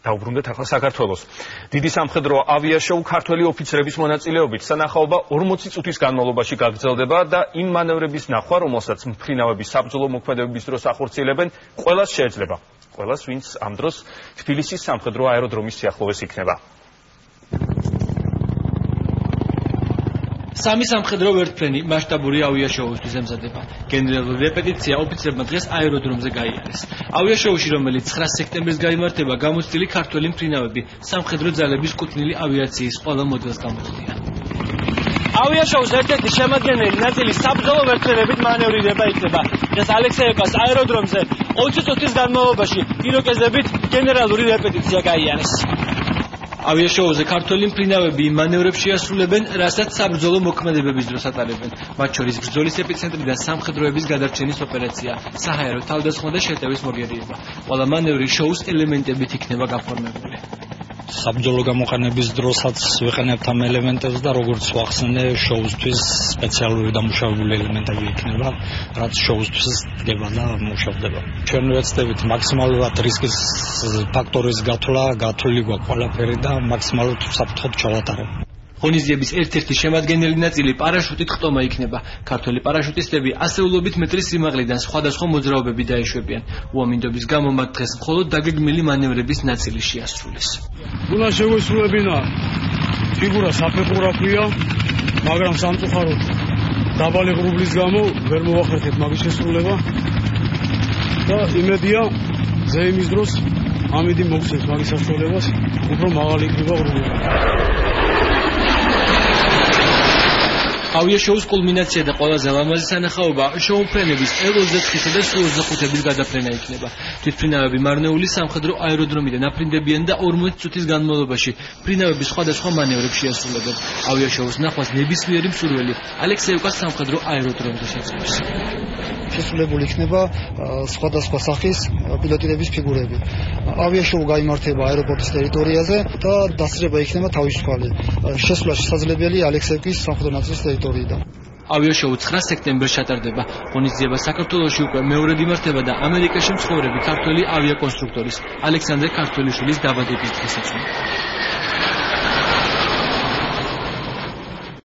დაუბრუნდეთ ახლა საქართველოს. დიდი სამხედრო ავიაშოუ ქართველი ოფიცრების მონაწილეობით სანახაობა 40 წუთის განმავლობაში გაგრძელდება და იმ მანევრების ნახვა, რომელსაც მფრინავების საბრძოლო მოქმედებების დროს ახორციელებენ, ყველას შეეძლება. ყველას, ვინც ამ დროს თბილისის სამხედრო აეროდრომის სიახლოვეს იქნება. სამი სამხედრო ვერტმფრენი მასშტაბური ავიაშოუისთვის ემზადება. გენერალური რეპეტიცია ოფიცრებმა დღეს აეროდრომზე გაიარეს. ავიაშოუში, რომელიც 9 სექტემბერს გაიმართება, გამოცდილი ქართველი მფრინავები სამხედრო ძალების კუთვნილი ავიაციის ყველა მოდელს გამოწვდიან. ავიაშოუს ერთ-ერთი შემადგენელი ნაწილი საბრძოლო ვერტმფრენებით მანევრირება იქნება. დღეს ალექსეევკას აეროდრომზე 20 წუთის განმავლობაში იროკეზებით გენერალური რეპეტიცია გაიარეს. ავიაშოუზე ქართველი მფრინავები იმ მანევრებს შეასრულებენ, რასაც საბრძოლო მოქმედებების დროს ატარებენ. მათ შორის ბრძოლის ეპიცენტრიდან სამხედროების გადარჩენის ოპერაცია, საჰაერო თავდასხმა და შეტევის მოგერიება. ყველა მანევრი შოუს ელემენტებით იქნება გაფორმებული. საბრძოლო გამოყენების დროსაც ვიყენებთ ამ ელემენტებს და როგორც ვახსენე, შოუსთვის სპეციალური დამუშავებული ელემენტები იქნება, რაც შოუსთვის დგება და მუშავდება. ჩვენ ვეცდებით მაქსიმალურად რისკის ფაქტორის გათვლა, გათვლილი გვაქვს ყველაფერი და მაქსიმალურად საფრთხოდ ჩავატარებ. ღონისძიების ერთ-ერთი შემადგენელი ნაწილი პარაშუტით ხტომა იქნება. ქართველი პარაშუტისტები ასეულობით მეტრის სიმაღლიდან სხვადასხვა მოძრაობები დაეშვებიან. უამინდობის გამო მათ დღეს მხოლოდ დაგეგმილი მანევრების ნაწილი შეასრულეს. უნდა შევესრულებინა ფიგურა საფეხურა ქვია, მაგრამ სამწუხაროდ დაბალი ღრუბლის გამო ვერ მოვახერხეთ მაგის შესრულება და იმედია ზეიმის დროს ამიდი მოგცემს მაგის საშუალებას, უფრო მაღალი იქნება ღრუბლი. ავიაშოუს კულმინაცია და ყველაზე ლამაზი სანახაობა შოუმფრენების L-24 და Su-25-ების გადაფრენა იქნება. თვითმფრინავები მარნეული სამხედრო აეროდრომიდან აფრინდებიან და 40 წუთის განმავლობაში მფრინავების სხვადასხვა მანევრებს შეასრულებენ. ავიაშოუს ნახვას ნებისმიერი მსურველი ალექსეევკას სამხედრო აეროდრომზე შეძლებს. შესრულებული იქნება სხვადასხვა სახის პილოტირების ფიგურები. ავიაშოუ გაიმართება აეროპორტის ტერიტორიაზე და დასწრება იქნება თავისუფალი. შესვლა შესაძლებელი ალექსეევკის სამხედრო ნაწილის ტერიტორიიდან. ავიაშოუ 9 სექტემბერს ჩატარდება. ღონისძიება საქართველოში უკვე მეორედ იმართება და ამერიკაში მცხოვრები ქართველი ავიაკონსტრუქტორის ალექსანდრე ქართველიშვილის დაბადების დღეს ეწვევა.